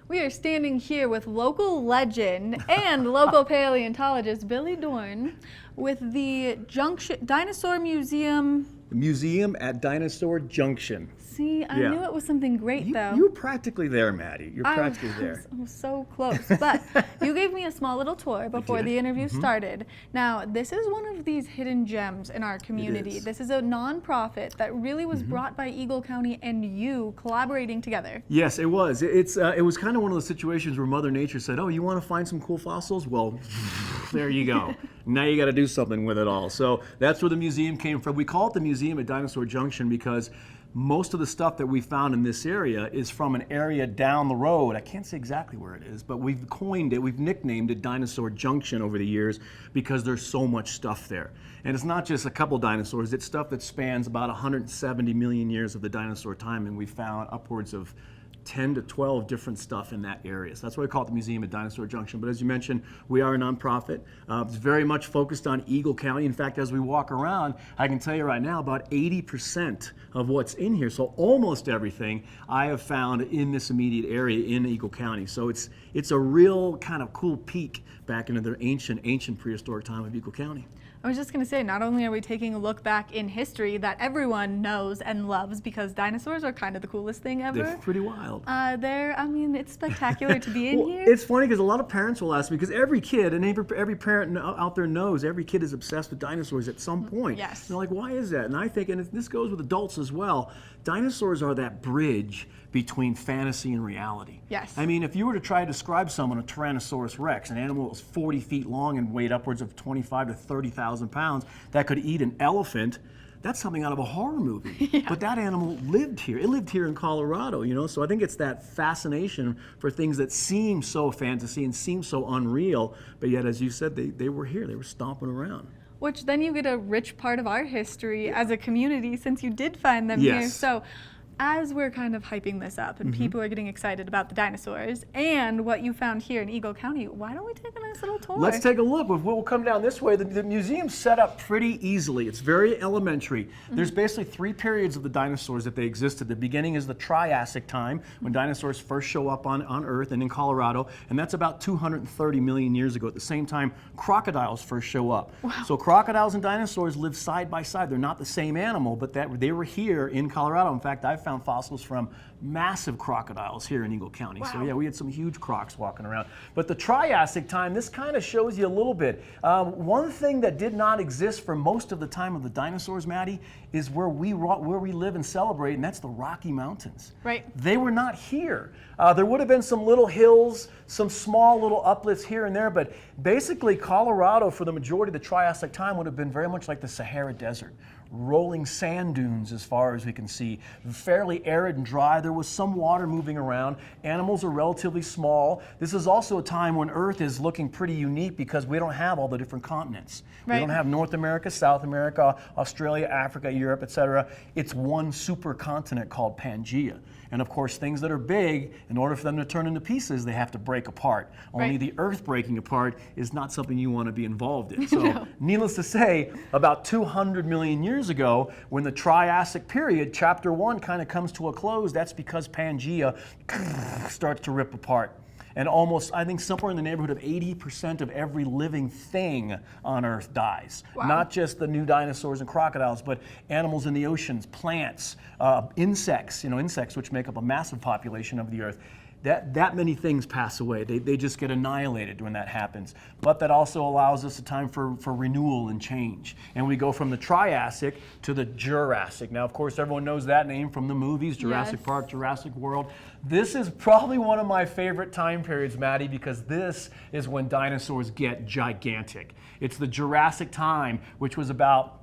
We are standing here with local legend and local paleontologist Billy Dorn with the Junction Dinosaur Museum. Museum at Dinosaur Junction. See, I knew it was something great, though. You were practically there, Maddie. You're practically there. I was so close. But you gave me a small little tour before the interview started. Now, this is one of these hidden gems in our community. This is a nonprofit that really was brought by Eagle County and you collaborating together. Yes, it was. It was kind of one of those situations where Mother Nature said, "Oh, you want to find some cool fossils? Well, there you go. Now you got to do something with it all." So that's where the museum came from. We call it the Museum at Dinosaur Junction because most of the stuff that we found in this area is from an area down the road. I can't say exactly where it is, but we've coined it, we've nicknamed it Dinosaur Junction over the years because there's so much stuff there. And it's not just a couple dinosaurs, it's stuff that spans about 170 million years of the dinosaur time, and we found upwards of 10 to 12 different stuff in that area. So that's why we call it the Museum at Dinosaur Junction. But as you mentioned, we are a nonprofit. It's very much focused on Eagle County. In fact, as we walk around, I can tell you right now about 80% of what's in here, so almost everything, I have found in this immediate area in Eagle County. So it's a real kind of cool peek back into the ancient prehistoric time of Eagle County. I was just going to say, not only are we taking a look back in history that everyone knows and loves because dinosaurs are kind of the coolest thing ever. They're pretty wild. It's spectacular to be in here. It's funny because a lot of parents will ask me, because every kid and every parent out there knows every kid is obsessed with dinosaurs at some point. Yes. And they're like, why is that? And I think, and this goes with adults as well, dinosaurs are that bridge between fantasy and reality. Yes. I mean, if you were to try to describe someone a Tyrannosaurus rex, an animal that was 40 feet long and weighed upwards of 25 to 30,000 pounds that could eat an elephant, that's something out of a horror movie. Yeah. But that animal lived here. It lived here in Colorado, you know? So I think it's that fascination for things that seem so fantasy and seem so unreal, but yet, as you said, they were here. They were stomping around. Which then you get a rich part of our history as a community since you did find them here. So as we're kind of hyping this up and people are getting excited about the dinosaurs and what you found here in Eagle County, why don't we take a nice little tour? Let's take a look. We'll come down this way. The museum's set up pretty easily. It's very elementary. There's basically three periods of the dinosaurs that they existed. The beginning is the Triassic time, when dinosaurs first show up on Earth and in Colorado, and that's about 230 million years ago. At the same time, crocodiles first show up. Wow. So crocodiles and dinosaurs live side by side. They're not the same animal, but they were here in Colorado. In fact, I've found fossils from massive crocodiles here in Eagle County. Wow. So yeah, we had some huge crocs walking around. But the Triassic time, this kind of shows you a little bit. One thing that did not exist for most of the time of the dinosaurs, Maddie, is where we live and celebrate, and that's the Rocky Mountains. Right. They were not here. There would have been some little hills, some small little uplifts here and there, but basically Colorado for the majority of the Triassic time would have been very much like the Sahara Desert. Rolling sand dunes as far as we can see, fairly arid and dry. There was some water moving around. Animals are relatively small. This is also a time when Earth is looking pretty unique because we don't have all the different continents. Right. We don't have North America, South America, Australia, Africa, Europe, etc. It's one supercontinent called Pangea. And of course, things that are big, in order for them to turn into pieces, they have to break apart. Only the Earth breaking apart is not something you want to be involved in. So, needless to say, about 200 million years ago, when the Triassic period, chapter 1, kind of comes to a close, that's because Pangea starts to rip apart. And almost, I think somewhere in the neighborhood of 80% of every living thing on Earth dies. Wow. Not just the new dinosaurs and crocodiles, but animals in the oceans, plants, insects, insects which make up a massive population of the Earth. That many things pass away. They just get annihilated when that happens. But that also allows us a time for renewal and change. And we go from the Triassic to the Jurassic. Now, of course, everyone knows that name from the movies, Jurassic Park, Jurassic World. This is probably one of my favorite time periods, Maddie, because this is when dinosaurs get gigantic. It's the Jurassic time, which was about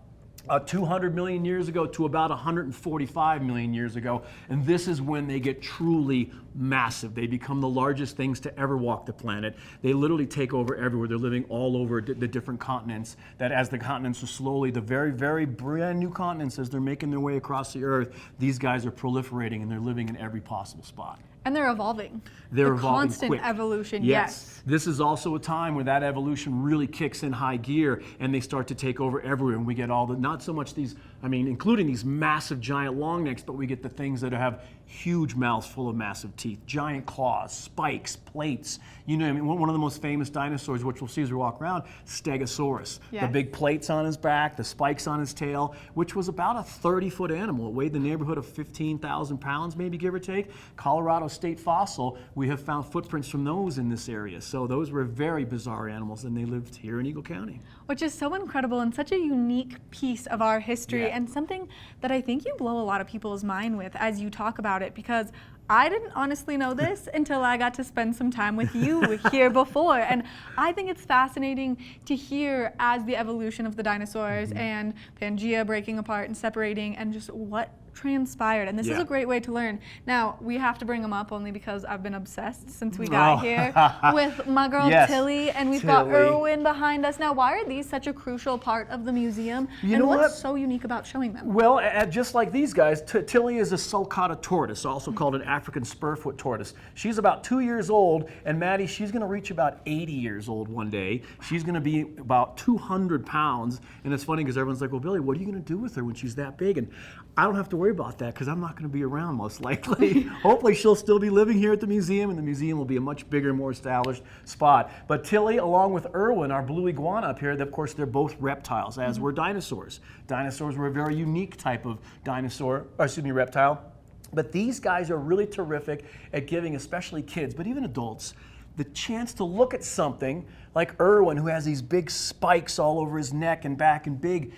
200 million years ago to about 145 million years ago, and this is when they get truly massive. They become the largest things to ever walk the planet. They literally take over everywhere. They're living all over the different continents, that as the continents are slowly, the very, very brand new continents, as they're making their way across the Earth, these guys are proliferating and they're living in every possible spot. And they're evolving. They're evolving constant quick. Evolution, yes. This is also a time where that evolution really kicks in high gear and they start to take over everywhere, and we get all the, not so much these, including these massive giant long necks, but we get the things that have huge mouths full of massive teeth, giant claws, spikes, plates. You know, I mean, one of the most famous dinosaurs, which we'll see as we walk around, Stegosaurus. Yes. The big plates on his back, the spikes on his tail, which was about a 30-foot animal. It weighed the neighborhood of 15,000 pounds, maybe give or take. Colorado State fossil, we have found footprints from those in this area. So those were very bizarre animals, and they lived here in Eagle County. Which is so incredible and such a unique piece of our history, Yeah. and something that I think you blow a lot of people's mind with as you talk about it, because I didn't honestly know this until I got to spend some time with you here before. And I think it's fascinating to hear as the evolution of the dinosaurs and Pangea breaking apart and separating and just what transpired. And this is a great way to learn. Now, we have to bring them up only because I've been obsessed since we got here with my girl Tilly, and we've got Erwin behind us. Now, why are these such a crucial part of the museum? And what's so unique about showing them? Well, just like these guys, Tilly is a sulcata tortoise, also called an African spurfoot tortoise. She's about 2 years old, and Maddie, she's going to reach about 80 years old one day. She's going to be about 200 pounds, and it's funny because everyone's like, well, Billy, what are you going to do with her when she's that big? And I don't have to worry about that because I'm not going to be around most likely. Hopefully she'll still be living here at the museum, and the museum will be a much bigger, more established spot. But Tilly, along with Erwin, our blue iguana up here, of course, they're both reptiles, as were dinosaurs. Dinosaurs were a very unique type of reptile. But these guys are really terrific at giving, especially kids, but even adults, the chance to look at something like Erwin, who has these big spikes all over his neck and back and big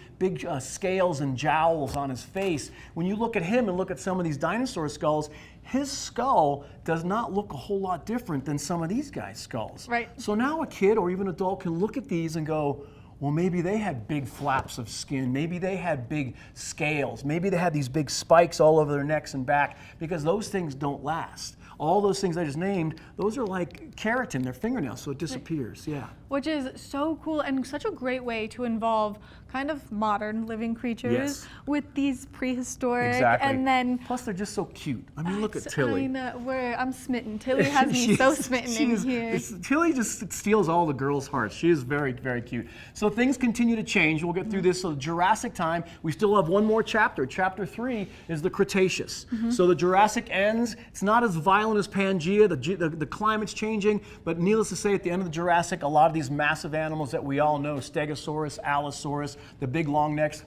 scales and jowls on his face. When you look at him and look at some of these dinosaur skulls, his skull does not look a whole lot different than some of these guys' skulls. Right. So now a kid or even adult can look at these and go, well, maybe they had big flaps of skin. Maybe they had big scales. Maybe they had these big spikes all over their necks and back, because those things don't last. All those things I just named, those are like keratin, they're fingernails, so it disappears, Which is so cool and such a great way to involve kind of modern living creatures with these prehistoric. Exactly. And then plus they're just so cute. I mean, look at Tilly. I know, I'm smitten. Tilly has me so smitten in here. Tilly just steals all the girls' hearts. She is very, very cute. So things continue to change. We'll get through this. So Jurassic time, we still have one more chapter. Chapter 3 is the Cretaceous. So the Jurassic ends. It's not as violent as Pangea. The climate's changing, but needless to say, at the end of the Jurassic, a lot of these massive animals that we all know, Stegosaurus, Allosaurus, the big long necks,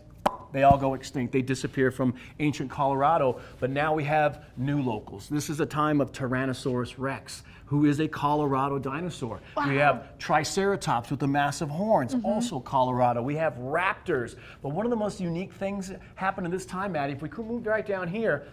they all go extinct. They disappear from ancient Colorado, but now we have new locals. This is a time of Tyrannosaurus rex, who is a Colorado dinosaur. Wow. We have Triceratops with the massive horns, also Colorado. We have raptors, but one of the most unique things that happened at this time, Maddie, if we could move right down here,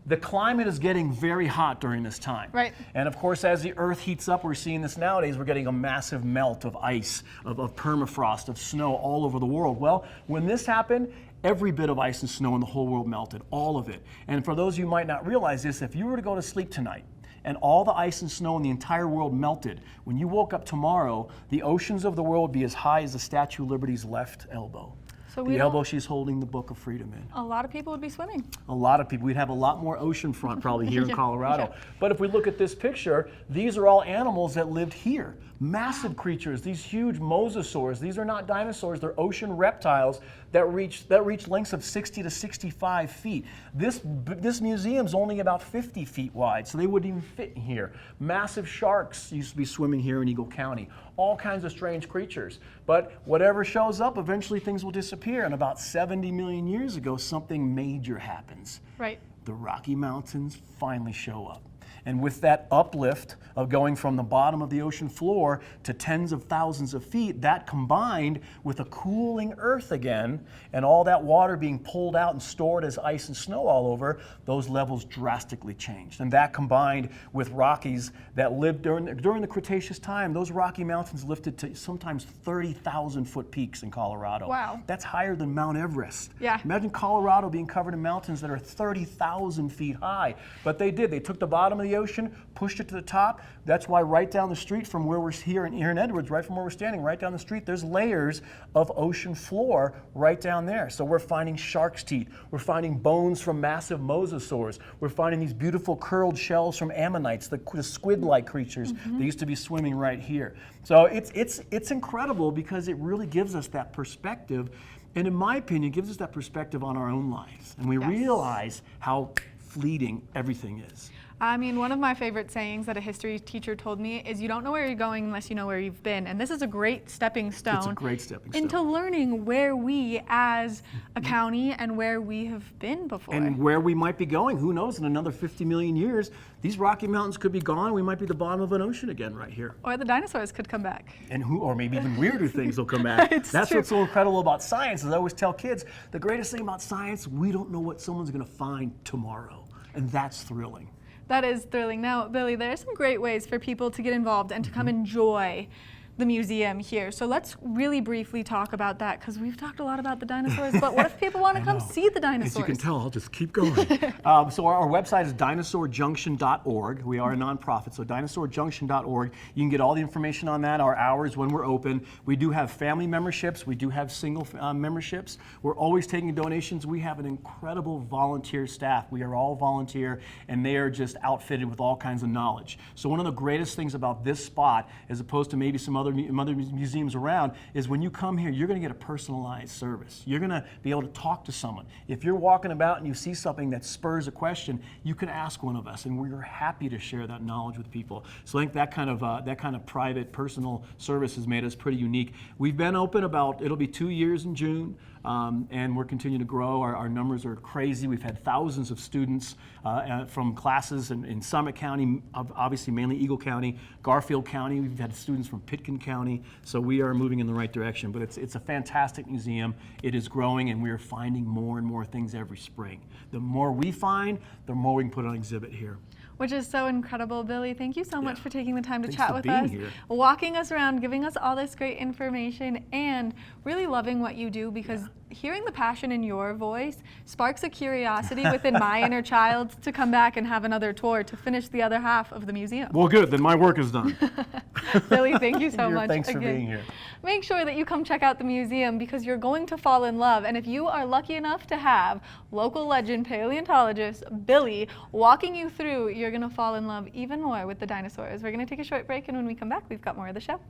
the climate is getting very hot during this time. Right. And of course, as the Earth heats up, we're seeing this nowadays, we're getting a massive melt of ice, of permafrost, of snow all over the world. Well, when this happened, every bit of ice and snow in the whole world melted, all of it. And for those of you who might not realize this, if you were to go to sleep tonight and all the ice and snow in the entire world melted, when you woke up tomorrow, the oceans of the world would be as high as the Statue of Liberty's left elbow. So the elbow she's holding the Book of Freedom in. A lot of people would be swimming. A lot of people. We'd have a lot more ocean front probably here in Colorado. But if we look at this picture, these are all animals that lived here. Massive creatures, these huge mosasaurs. These are not dinosaurs, they're ocean reptiles that reach lengths of 60 to 65 feet. This museum's only about 50 feet wide, so they wouldn't even fit in here. Massive sharks used to be swimming here in Eagle County. All kinds of strange creatures. But whatever shows up, eventually things will disappear. And about 70 million years ago, something major happens. Right. The Rocky Mountains finally show up. And with that uplift of going from the bottom of the ocean floor to tens of thousands of feet, that combined with a cooling Earth again, and all that water being pulled out and stored as ice and snow all over, those levels drastically changed. And that combined with Rockies that lived during the Cretaceous time, those Rocky Mountains lifted to sometimes 30,000 foot peaks in Colorado. Wow. That's higher than Mount Everest. Yeah. Imagine Colorado being covered in mountains that are 30,000 feet high. But they did. They took the bottom of the ocean, pushed it to the top. That's why right down the street from where we're here in Edwards, right from where we're standing, right down the street, there's layers of ocean floor right down there. So we're finding shark's teeth. We're finding bones from massive mosasaurs. We're finding these beautiful curled shells from ammonites, the squid-like creatures that used to be swimming right here. So it's incredible because it really gives us that perspective. And in my opinion, it gives us that perspective on our own lives. And we realize how fleeting everything is. I mean, one of my favorite sayings that a history teacher told me is you don't know where you're going unless you know where you've been. And this is a great stepping stone. It's a great stepping stone. Into learning where we as a county and where we have been before. And where we might be going. Who knows, in another 50 million years, these Rocky Mountains could be gone. We might be the bottom of an ocean again right here. Or the dinosaurs could come back. Or maybe even weirder things will come back. That's true. what's so incredible about science, is I always tell kids, the greatest thing about science, we don't know what someone's going to find tomorrow. And that's thrilling. That is thrilling. Now, Billy, there are some great ways for people to get involved and to come enjoy the museum here. So let's really briefly talk about that, because we've talked a lot about the dinosaurs, but what if people want to come see the dinosaurs? As you can tell, I'll just keep going. So our website is dinosaurjunction.org. We are a nonprofit, so dinosaurjunction.org. You can get all the information on that, our hours, when we're open. We do have family memberships. We do have single memberships. We're always taking donations. We have an incredible volunteer staff. We are all volunteer, and they are just outfitted with all kinds of knowledge. So one of the greatest things about this spot, as opposed to maybe some other museums around, is when you come here, you're going to get a personalized service. You're going to be able to talk to someone. If you're walking about and you see something that spurs a question, you can ask one of us, and we're happy to share that knowledge with people. So I think that kind of private, personal service has made us pretty unique. We've been open it'll be 2 years in June. And we're continuing to grow. Our numbers are crazy. We've had thousands of students from classes in Summit County, obviously mainly Eagle County, Garfield County. We've had students from Pitkin County. So we are moving in the right direction. But it's a fantastic museum. It is growing, and we are finding more and more things every spring. The more we find, the more we can put on exhibit here. Which is so incredible, Billy. Thank you so much for taking the time to Thanks chat for with being us, here. walking us around, giving us all this great information, and really loving what you do, because hearing the passion in your voice sparks a curiosity within my inner child to come back and have another tour to finish the other half of the museum. Well, good. Then my work is done. Billy, thank you so much. Thanks for being here. Make sure that you come check out the museum, because you're going to fall in love. And if you are lucky enough to have local legend paleontologist Billy walking you through, you're going to fall in love even more with the dinosaurs. We're going to take a short break, and when we come back, we've got more of the show.